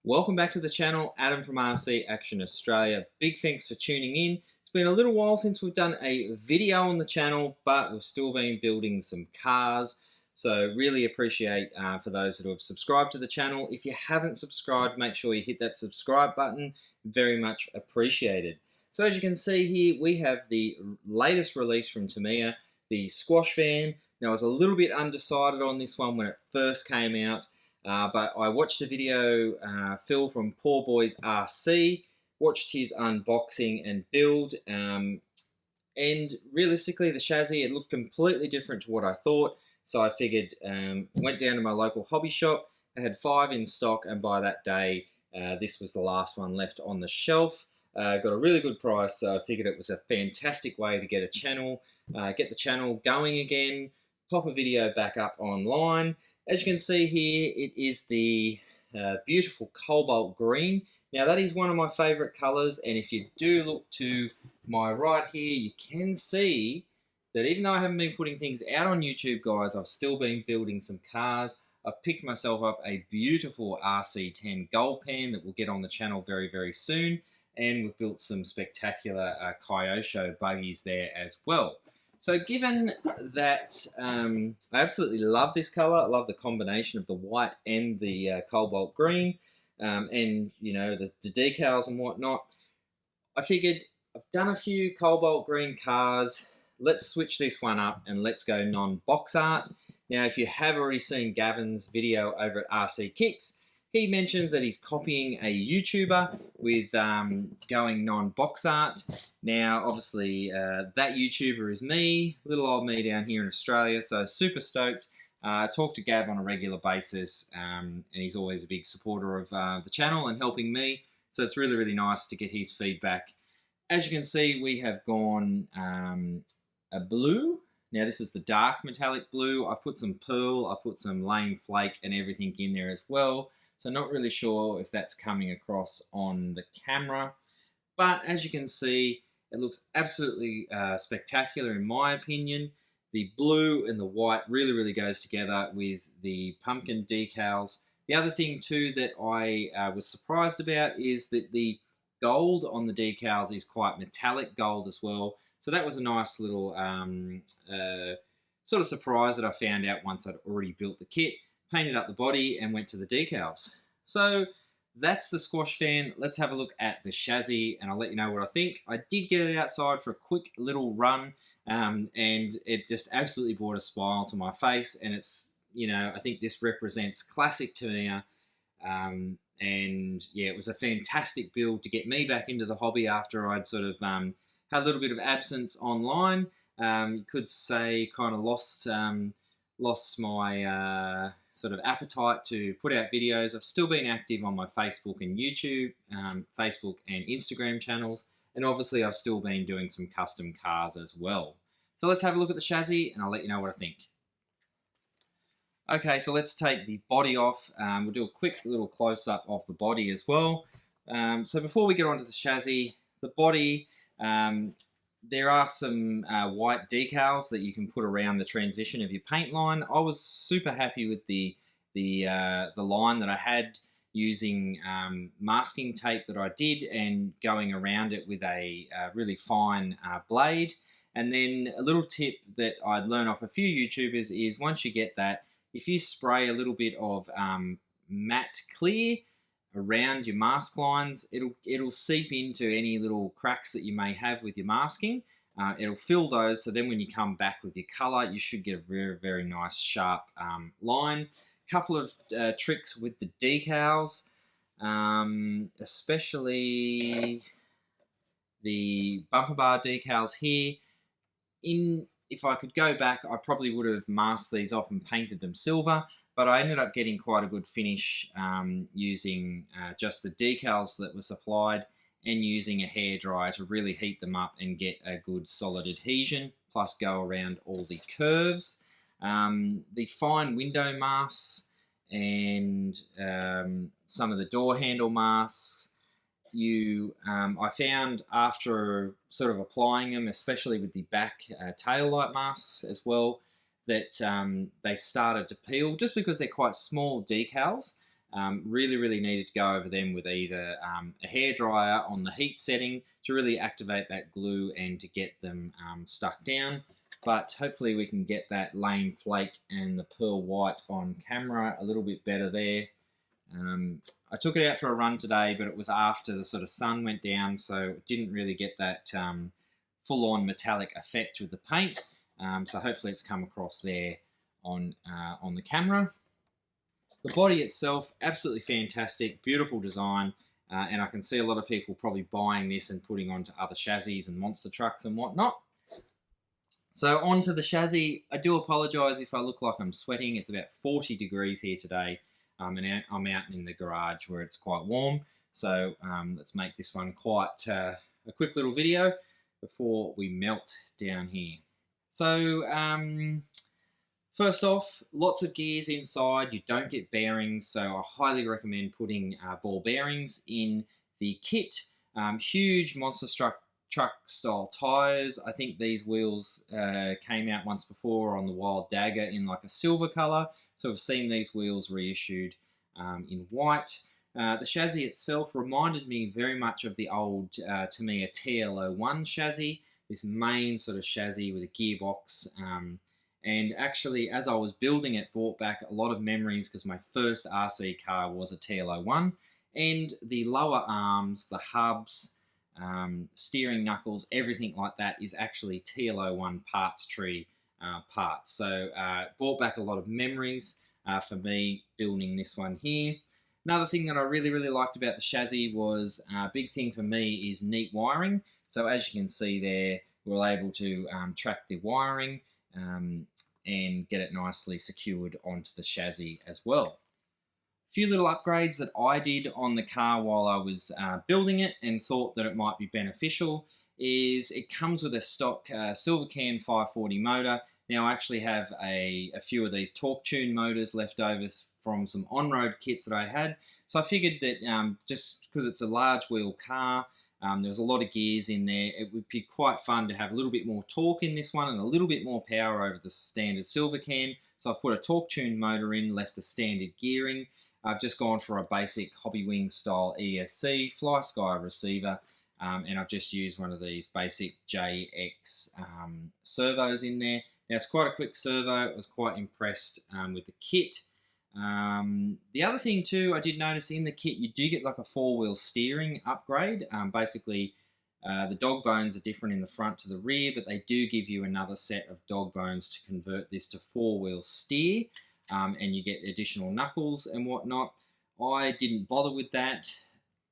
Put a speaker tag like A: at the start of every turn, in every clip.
A: Welcome back to the channel, Adam from RC Action Australia. Big thanks for tuning in. It's been a little while since we've done a video on the channel, but we've still been building some cars. So really appreciate for those that have subscribed to the channel. If you haven't subscribed, make sure you hit that subscribe button. Very much appreciated. So as you can see here, we have the latest release from Tamiya, the Squash van. Now I was a little bit undecided on this one when it first came out. But I watched a video, Phil from Poor Boys RC, watched his unboxing and build, and realistically the chassis, it looked completely different to what I thought, so I figured, went down to my local hobby shop. They had 5 in stock, and by that day, this was the last one left on the shelf. Got a really good price, so I figured it was a fantastic way to get the channel going again, pop a video back up online. As you can see here, it is the beautiful cobalt green. Now that is one of my favorite colors, and if you do look to my right here, you can see that even though I haven't been putting things out on YouTube, guys, I've still been building some cars. I've picked myself up a beautiful RC10 gold pan that will get on the channel very, very soon, and we've built some spectacular Kyosho buggies there as well. So given that I absolutely love this color, I love the combination of the white and the cobalt green, and you know the decals and whatnot, I figured I've done a few cobalt green cars. Let's switch this one up and let's go non-box art. Now, if you have already seen Gavin's video over at RC Kicks, he mentions that he's copying a YouTuber with going non-box art. Now, obviously, that YouTuber is me, little old me down here in Australia, so super stoked. I talk to Gav on a regular basis, and he's always a big supporter of the channel and helping me, so it's really, really nice to get his feedback. As you can see, we have gone a blue. Now, this is the dark metallic blue. I've put some pearl, I've put some lame flake and everything in there as well. So not really sure if that's coming across on the camera. But as you can see, it looks absolutely spectacular in my opinion. The blue and the white really, really goes together with the pumpkin decals. The other thing too that I was surprised about is that the gold on the decals is quite metallic gold as well. So that was a nice little sort of surprise that I found out once I'd already built the kit. Painted up the body and went to the decals. So that's the Squash fan. Let's have a look at the chassis and I'll let you know what I think. I did get it outside for a quick little run, and it just absolutely brought a smile to my face, and it's, you know, I think this represents classic Tamiya, and yeah, it was a fantastic build to get me back into the hobby after I'd sort of had a little bit of absence online. You could say kind of lost my sort of appetite to put out videos. I've still been active on my Facebook and YouTube, Facebook and Instagram channels, and obviously I've still been doing some custom cars as well. So let's have a look at the chassis and I'll let you know what I think. Okay, so let's take the body off. We'll do a quick little close-up of the body as well. So before we get onto the chassis, the body, there are some white decals that you can put around the transition of your paint line. I was super happy with the line that I had using masking tape that I did and going around it with a really fine blade. And then a little tip that I'd learned off a few YouTubers is once you get that, if you spray a little bit of matte clear around your mask lines, it'll seep into any little cracks that you may have with your masking. It'll fill those, so then when you come back with your color, you should get a very, very nice sharp line. Couple of tricks with the decals, especially the bumper bar decals here. If if I could go back, I probably would have masked these off and painted them silver, but I ended up getting quite a good finish using just the decals that were supplied and using a hairdryer to really heat them up and get a good solid adhesion, plus go around all the curves. The fine window masks and some of the door handle masks, I found after sort of applying them, especially with the back tail light masks as well, that they started to peel just because they're quite small decals. Really needed to go over them with either a hairdryer on the heat setting to really activate that glue and to get them stuck down. But hopefully we can get that lame flake and the pearl white on camera a little bit better there. I took it out for a run today, but it was after the sort of sun went down, so it didn't really get that full-on metallic effect with the paint. So hopefully it's come across there on the camera. The body itself, absolutely fantastic, beautiful design, and I can see a lot of people probably buying this and putting onto other chassis and monster trucks and whatnot. So onto the chassis. I do apologise if I look like I'm sweating. It's about 40 degrees here today. And I'm out in the garage where it's quite warm, so let's make this one quite a quick little video before we melt down here. So first off, lots of gears inside. You don't get bearings, so I highly recommend putting ball bearings in the kit. Huge monster truck style tyres. I think these wheels came out once before on the Wild Dagger in like a silver colour. So we've seen these wheels reissued in white. The chassis itself reminded me very much of the old Tamiya TL-01 chassis, this main sort of chassis with a gearbox. And actually, as I was building it, brought back a lot of memories because my first RC car was a TL-01. And the lower arms, the hubs, steering knuckles, everything like that is actually TL-01 parts tree parts. So brought back a lot of memories for me building this one here. Another thing that I really liked about the chassis was a big thing for me is neat wiring. So as you can see there, we're able to track the wiring and get it nicely secured onto the chassis as well. A few little upgrades that I did on the car while I was building it and thought that it might be beneficial is it comes with a stock Silver Can 540 motor. Now I actually have a few of these torque tune motors left over from some on-road kits that I had. So I figured that just because it's a large wheel car, there's a lot of gears in there, it would be quite fun to have a little bit more torque in this one and a little bit more power over the standard Silver Can. So I've put a torque tune motor in, left the standard gearing. I've just gone for a basic Hobby Wing style ESC Fly Sky receiver. And I've just used one of these basic JX servos in there. Now it's quite a quick servo. I was quite impressed with the kit. The other thing too, I did notice in the kit you do get like a four-wheel steering upgrade. Basically, the dog bones are different in the front to the rear, but they do give you another set of dog bones to convert this to four-wheel steer, and you get additional knuckles and whatnot. I didn't bother with that.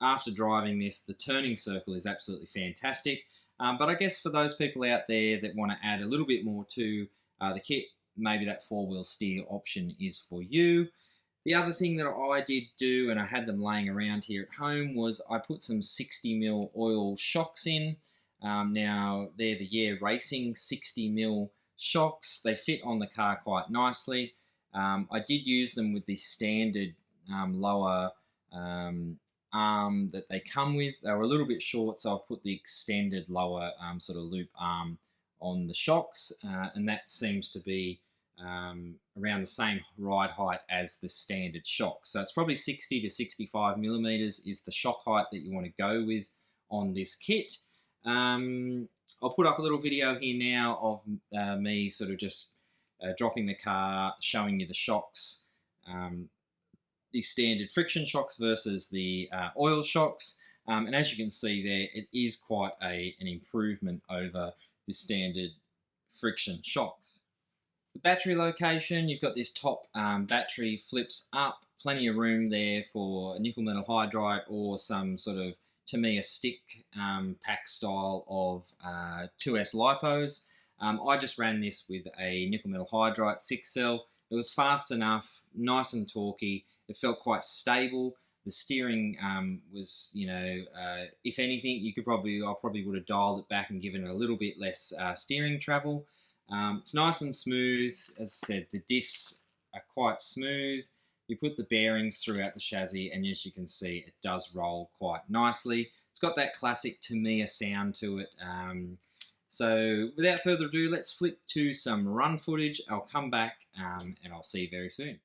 A: After driving this, the turning circle is absolutely fantastic. But I guess for those people out there that want to add a little bit more to the kit, maybe that four-wheel steer option is for you. The other thing that I did do, and I had them laying around here at home, was I put some 60mm oil shocks in. Now, they're the Racing 60mm shocks. They fit on the car quite nicely. I did use them with the standard lower arm that they come with. They were a little bit short, so I've put the extended lower sort of loop arm on the shocks, and that seems to be around the same ride height as the standard shock. So it's probably 60 to 65 millimeters is the shock height that you want to go with on this kit. I'll put up a little video here now of me sort of just dropping the car, showing you the shocks, the standard friction shocks versus the oil shocks. And as you can see there, it is quite an improvement over the standard friction shocks. The battery location, you've got this top battery flips up, plenty of room there for nickel metal hydride or some sort of Tamiya stick pack style of 2S lipos. I just ran this with a nickel metal hydride 6-cell. It was fast enough, nice and torquey. It felt quite stable. The steering was, if anything, I probably would have dialed it back and given it a little bit less steering travel. It's nice and smooth. As I said, the diffs are quite smooth. You put the bearings throughout the chassis, and as you can see, it does roll quite nicely. It's got that classic Tamiya sound to it. So without further ado, let's flip to some run footage. I'll come back and I'll see you very soon.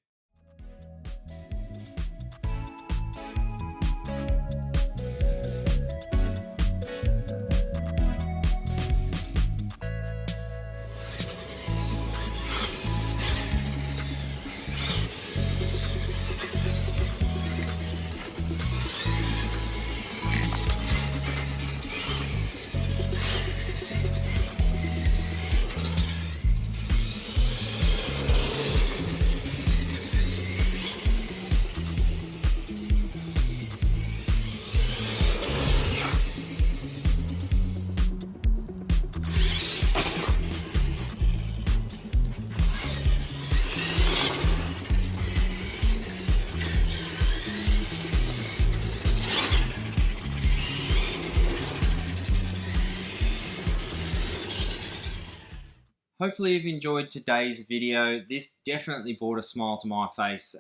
A: Hopefully you've enjoyed today's video. This definitely brought a smile to my face,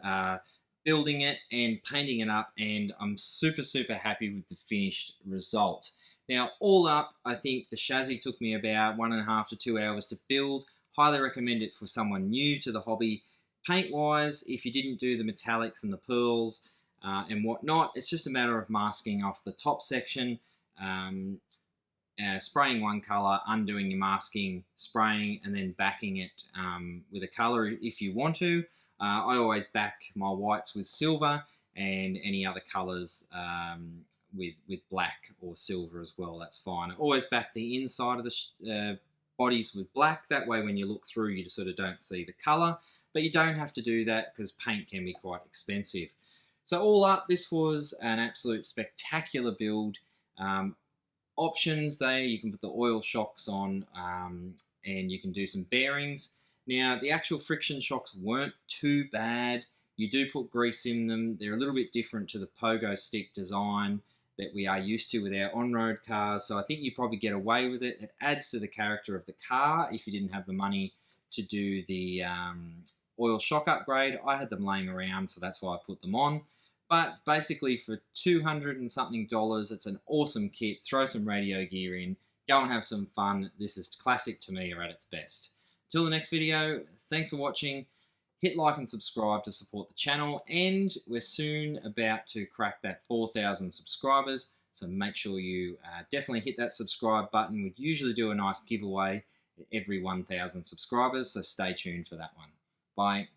A: building it and painting it up, and I'm super happy with the finished result. Now, all up, I think the chassis took me about 1.5 to 2 hours to build. Highly recommend it for someone new to the hobby. Paint-wise, if you didn't do the metallics and the pearls and whatnot, it's just a matter of masking off the top section, spraying one color, undoing your masking, spraying, and then backing it with a color if you want to. I always back my whites with silver and any other colors with black or silver as well. That's fine. I always back the inside of the bodies with black. That way when you look through, you sort of don't see the color, but you don't have to do that because paint can be quite expensive. So all up, this was an absolute spectacular build. Options there, you can put the oil shocks on and you can do some bearings. Now the actual friction shocks weren't too bad. You do put grease in them. They're a little bit different to the pogo stick design that we are used to with our on-road cars, so I think you probably get away with it. It adds to the character of the car if you didn't have the money to do the oil shock upgrade. I had them laying around, so that's why I put them on. But basically for $200 and something, it's an awesome kit. Throw some radio gear in, go and have some fun. This is classic Tamiya at its best. Till the next video, thanks for watching. Hit like and subscribe to support the channel, and we're soon about to crack that 4,000 subscribers, so make sure you definitely hit that subscribe button. We usually do a nice giveaway every 1,000 subscribers, so stay tuned for that one. Bye.